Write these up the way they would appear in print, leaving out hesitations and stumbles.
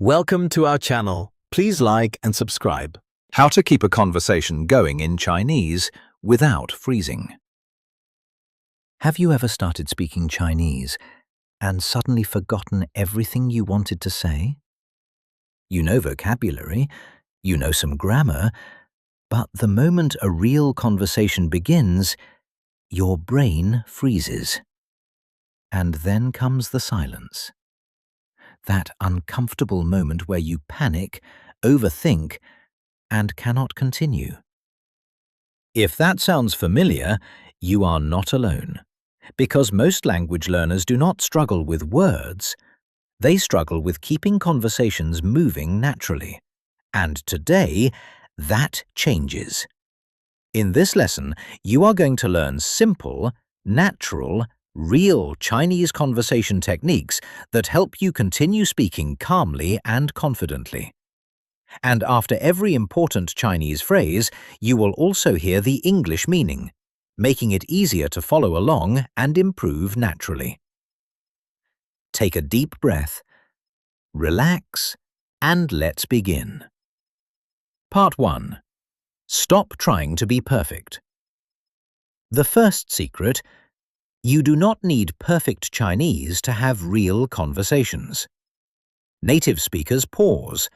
Welcome to our channel. Please like and subscribe. How to keep a conversation going in Chinese without freezing. Have you ever started speaking Chinese and suddenly forgotten everything you wanted to say? You know vocabulary, you know some grammar, but the moment a real conversation begins, your brain freezes. And then comes the silence. That uncomfortable moment where you panic, overthink, and cannot continue. If that sounds familiar, you are not alone. Because most language learners do not struggle with words, they struggle with keeping conversations moving naturally. And today, that changes. In this lesson, you are going to learn simple, natural, real Chinese conversation techniques that help you continue speaking calmly and confidently. And after every important Chinese phrase, you will also hear the English meaning, making it easier to follow along and improve naturally. Take a deep breath, relax, and let's begin. Part 1. Stop trying to be perfect. The first secret: you do not need perfect Chinese to have real conversations. Native speakers pause,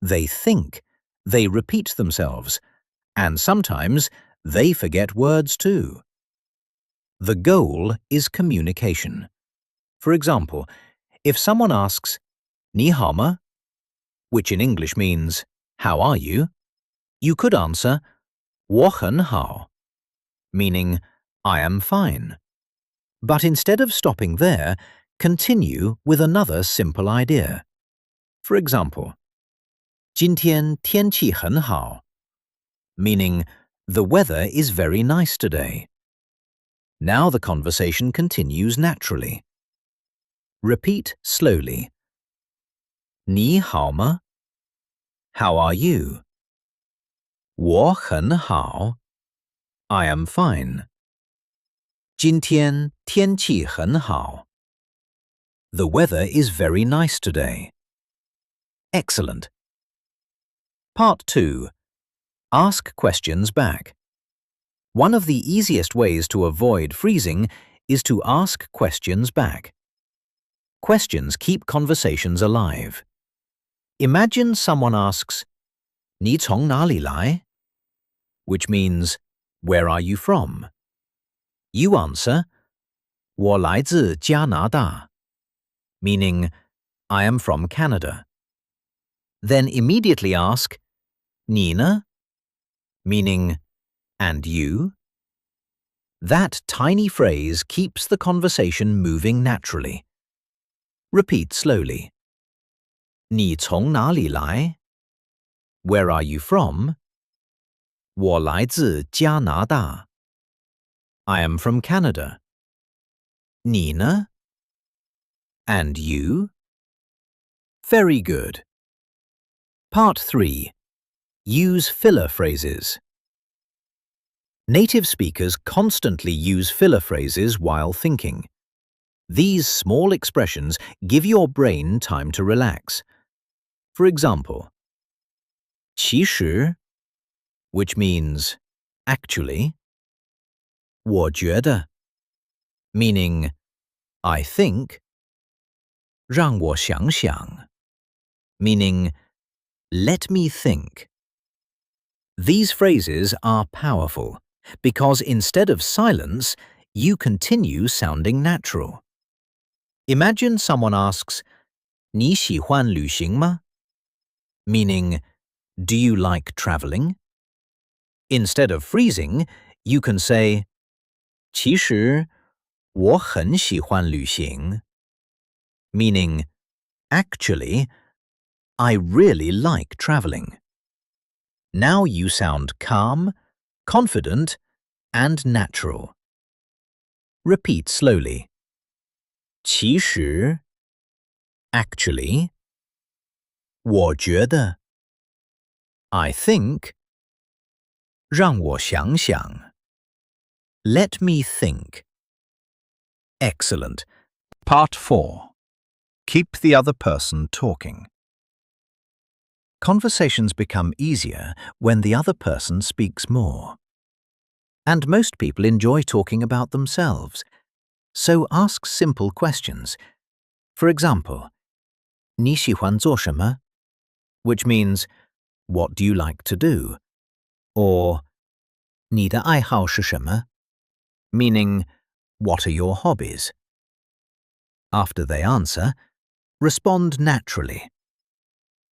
they think, they repeat themselves, and sometimes they forget words too. The goal is communication. For example, if someone asks, 你好吗? which in English means, how are you? You could answer, 我很好, meaning, I am fine. But instead of stopping there, continue with another simple idea. For example, 今天天气很好, meaning, the weather is very nice today. Now the conversation continues naturally. Repeat slowly. 你好吗? How are you? 我很好. I am fine. 今天天气很好. The weather is very nice today. Excellent. Part 2. Ask questions back. One of the easiest ways to avoid freezing is to ask questions back. Questions keep conversations alive. Imagine someone asks, 你从哪里来? which means, where are you from? You answer, 我来自加拿大, meaning, I am from Canada. Then immediately ask, 你呢? meaning, and you? That tiny phrase keeps the conversation moving naturally. Repeat slowly. 你从哪里来? Where are you from? 我来自加拿大. I am from Canada. 你呢? And you? Very good. Part 3. Use filler phrases. Native speakers constantly use filler phrases while thinking. These small expressions give your brain time to relax. For example, 其实, which means actually, 我觉得, meaning I think, 让我想想, meaning let me think. These phrases are powerful because instead of silence, you continue sounding natural. Imagine someone asks, 你喜欢旅行吗? meaning, do you like traveling? Instead of freezing, you can say, 其实我很喜欢旅行, meaning, actually, I really like traveling. Now you sound calm, confident, and natural. Repeat slowly. 其实 actually, 我觉得 I think, 让我想想 let me think. Excellent. Part 4. Keep the other person talking. Conversations become easier when the other person speaks more. And most people enjoy talking about themselves, so ask simple questions. For example, 你喜欢做什么? Which means, what do you like to do? Or 你的爱好是什么? Meaning, what are your hobbies? After they answer, respond naturally.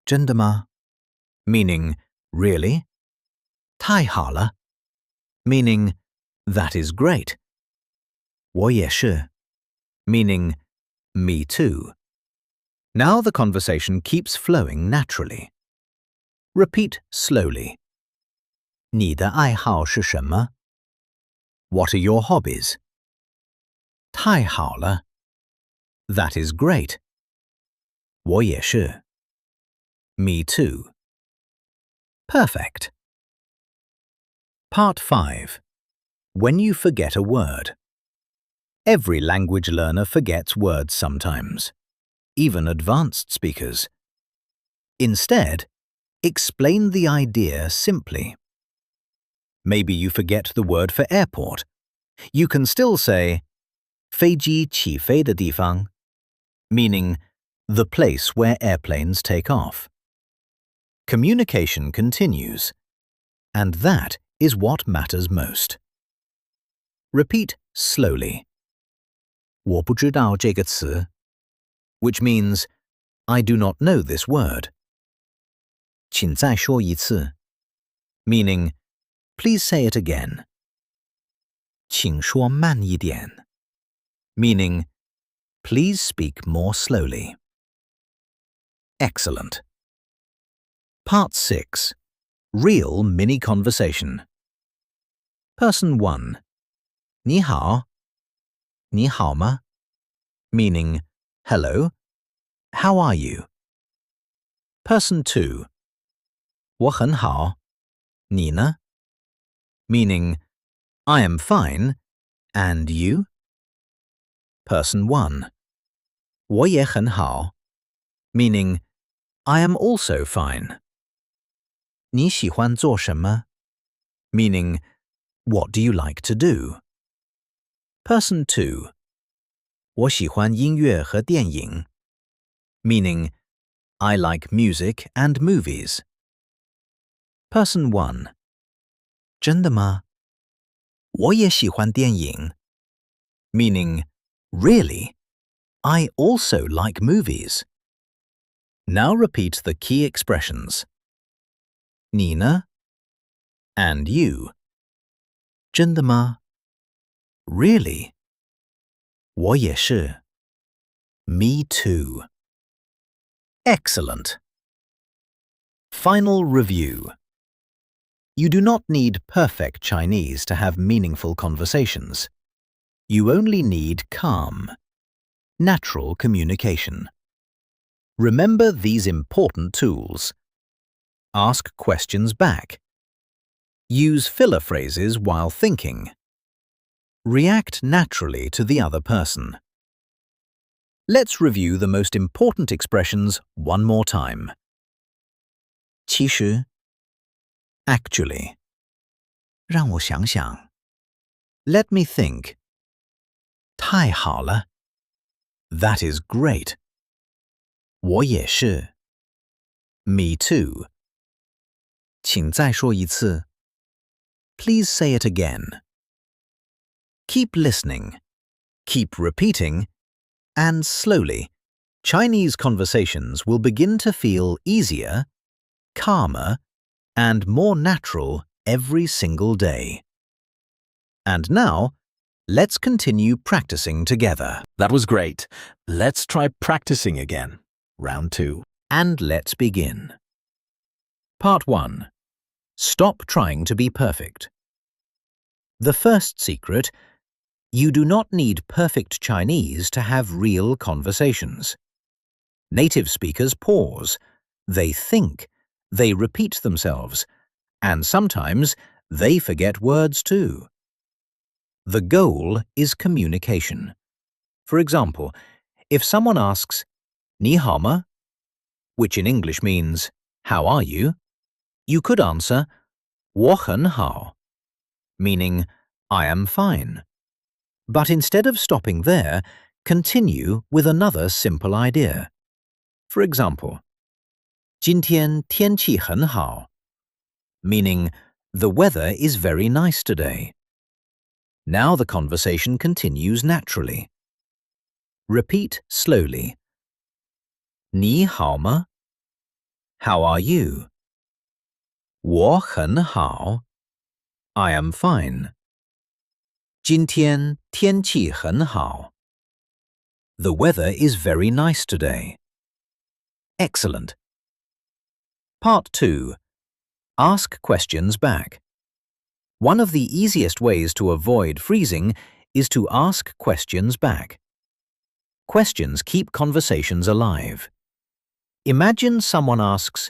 真的吗? Meaning, really? 太好了 Meaning, that is great. 我也是 Meaning, me too. Now the conversation keeps flowing naturally. Repeat slowly. 你的爱好是什么? What are your hobbies? 太好了 That is great. 我也是 Me too. Perfect. Part 5. When you forget a word. Every language learner forgets words sometimes, even advanced speakers. Instead, explain the idea simply. Maybe you forget the word for airport. You can still say 飞机起飞的地方, meaning the place where airplanes take off. Communication continues, and that is what matters most. Repeat slowly. 我不知道这个词, which means I do not know this word. 请再说一次, meaning please say it again. 请说慢一点, meaning please speak more slowly. Excellent. Part 6. Real mini conversation. Person 1. 你好. 你好吗? Meaning, hello, how are you? Person 2. 我很好. 你呢? Meaning, I am fine, and you? Person 1. 我也很好. Meaning, I am also fine. 你喜欢做什么? Meaning, what do you like to do? Person 2. 我喜欢音乐和电影. Meaning, I like music and movies. Person 1. 真的吗? 我也喜欢电影. Meaning, really? I also like movies. Now repeat the key expressions. 你呢? And you. 真的吗? Really? 我也是. Me too. Excellent. Final review. You do not need perfect Chinese to have meaningful conversations. You only need calm, natural communication. Remember these important tools. Ask questions back. Use filler phrases while thinking. React naturally to the other person. Let's review the most important expressions one more time. 其实 Actually. 让我想想 Let me think. 太好了 That is great. 我也是 Me too. 请再说一次 Please say it again. Keep listening, keep repeating, and slowly, Chinese conversations will begin to feel easier, calmer, and more natural every single day. And now, let's continue practicing together. That was great. Let's try practicing again. Round 2. And let's begin. Part 1. Stop trying to be perfect. The first secret: you do not need perfect Chinese to have real conversations. Native speakers pause, they think, they repeat themselves, and sometimes they forget words too. The goal is communication. For example, if someone asks, 你好吗? which in English means, how are you, you could answer 我很好, meaning I am fine. But instead of stopping there, continue with another simple idea. For example, 今天天气很好, meaning the weather is very nice today. Now the conversation continues naturally. Repeat slowly. 你好吗? How are you? 我很好. I am fine. 今天天气很好. The weather is very nice today. Excellent. Part 2. Ask questions back. One of the easiest ways to avoid freezing is to ask questions back. Questions keep conversations alive. Imagine someone asks,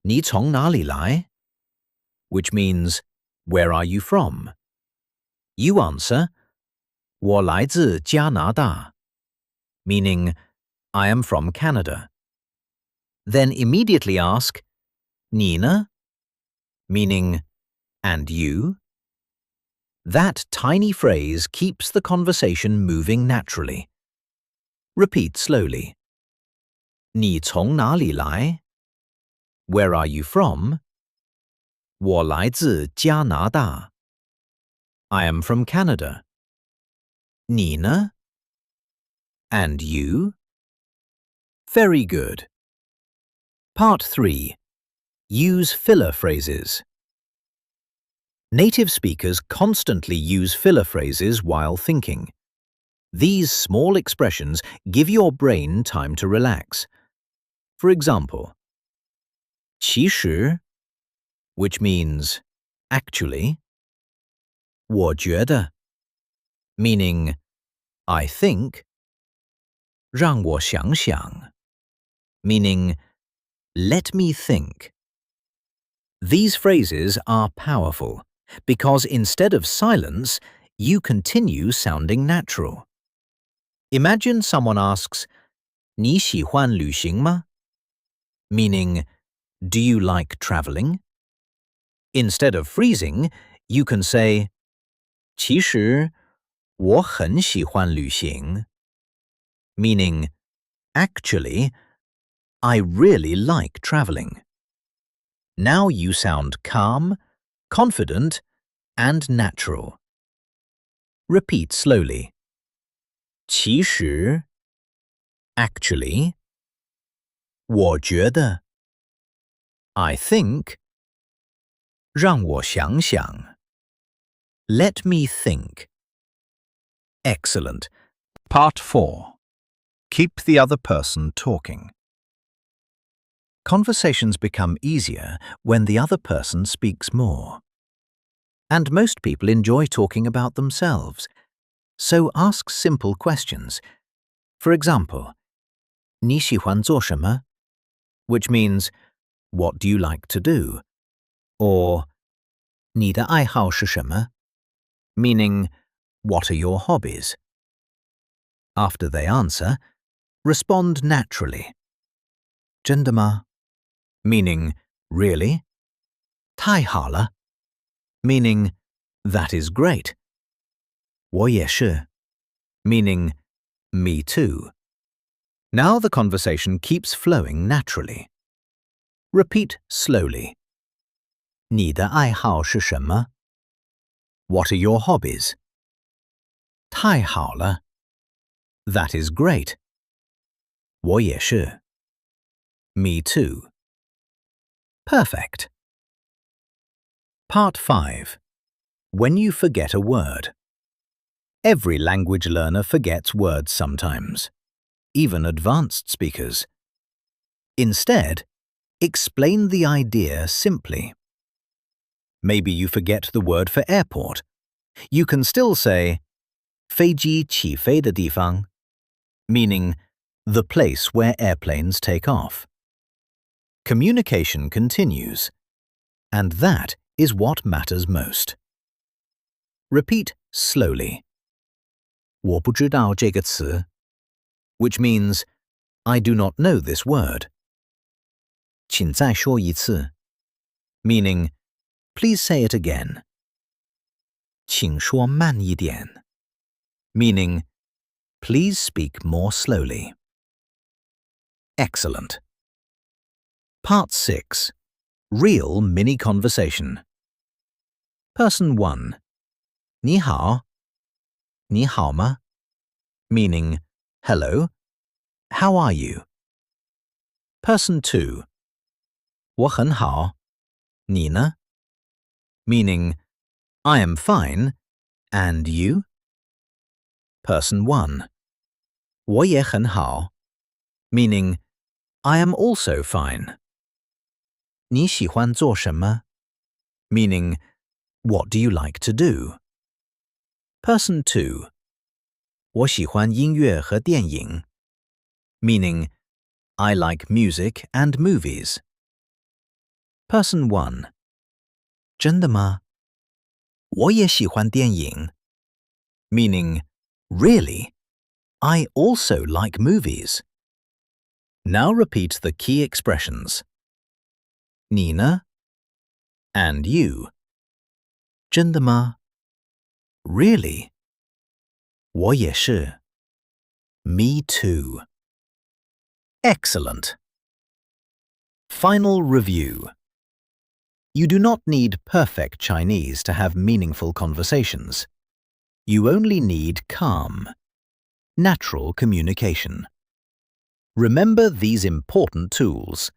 你从哪里来? Which means, where are you from? You answer, 我来自加拿大, meaning, I am from Canada. Then immediately ask, 你呢? Meaning, and you? That tiny phrase keeps the conversation moving naturally. Repeat slowly. 你从哪里来? Where are you from? 我来自加拿大. I am from Canada. 你呢? And you? Very good. Part 3. Use filler phrases. Native speakers constantly use filler phrases while thinking. These small expressions give your brain time to relax. For example, 其实, which means actually, 我觉得, meaning I think, 让我想想, meaning let me think. These phrases are powerful because instead of silence, you continue sounding natural. Imagine someone asks, 你喜欢旅行吗? Meaning, do you like traveling? Instead of freezing, you can say, 其实我很喜欢旅行. Meaning, actually, I really like traveling. Now you sound calm, confident, and natural. Repeat slowly. 其实 actually, 我觉得 I think, 让我想想 let me think. Excellent. Part 4. Keep the other person talking. Conversations become easier when the other person speaks more. And most people enjoy talking about themselves, so ask simple questions. For example, 你喜欢做什么? Which means, what do you like to do? Or, 你的爱好是什么? Meaning, what are your hobbies? After they answer, respond naturally. 真的吗? Meaning, really? 太好了 meaning, that is great. 我也是 meaning, me too. Now the conversation keeps flowing naturally. Repeat slowly. 你的爱好是什么? What are your hobbies? 太好了 That is great. 我也是 Me too. Perfect. Part 5. When you forget a word. Every language learner forgets words sometimes, even advanced speakers. Instead, explain the idea simply. Maybe you forget the word for airport. You can still say 飞机起飞的地方, meaning the place where airplanes take off. Communication continues, and that is what matters most. Repeat slowly. 我不知道这个词, which means I do not know this word. 请再说一次 meaning please say it again. 请说慢一点 meaning please speak more slowly. Excellent. Part 6. Real mini conversation. Person 1. 你好你好吗 meaning hello, how are you? Person 2. 我很好你呢 meaning I am fine, and you? Person 1. 我也很好 meaning I am also fine. 你喜欢做什么 meaning what do you like to do? Person 2. 我喜欢音乐和电影 meaning I like music and movies. Person 1. 真的吗我也喜欢电影 meaning really, I also like movies. Now repeat the key expressions. 你呢 and you. 真的吗 really. 我也是 me too. Excellent. Final review. You do not need perfect Chinese to have meaningful conversations. You only need calm, natural communication. Remember these important tools.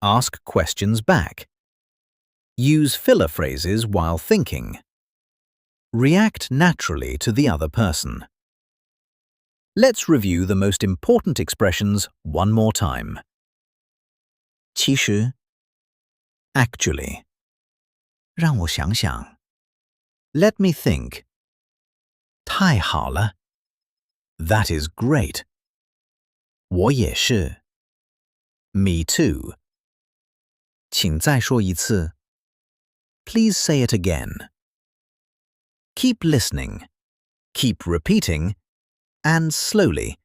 Ask questions back. Use filler phrases while thinking. React naturally to the other person. Let's review the most important expressions one more time. 其实 actually 让我想想 let me think 太好了 that is great 我也是 me too 请再说一次 please say it again. Keep listening, keep repeating, and slowly,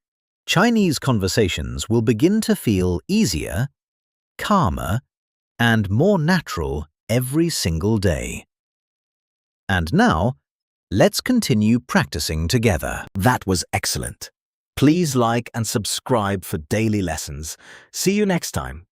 Chinese conversations will begin to feel easier, calmer, and more natural every single day. And now, let's continue practicing together. That was excellent. Please like and subscribe for daily lessons. See you next time.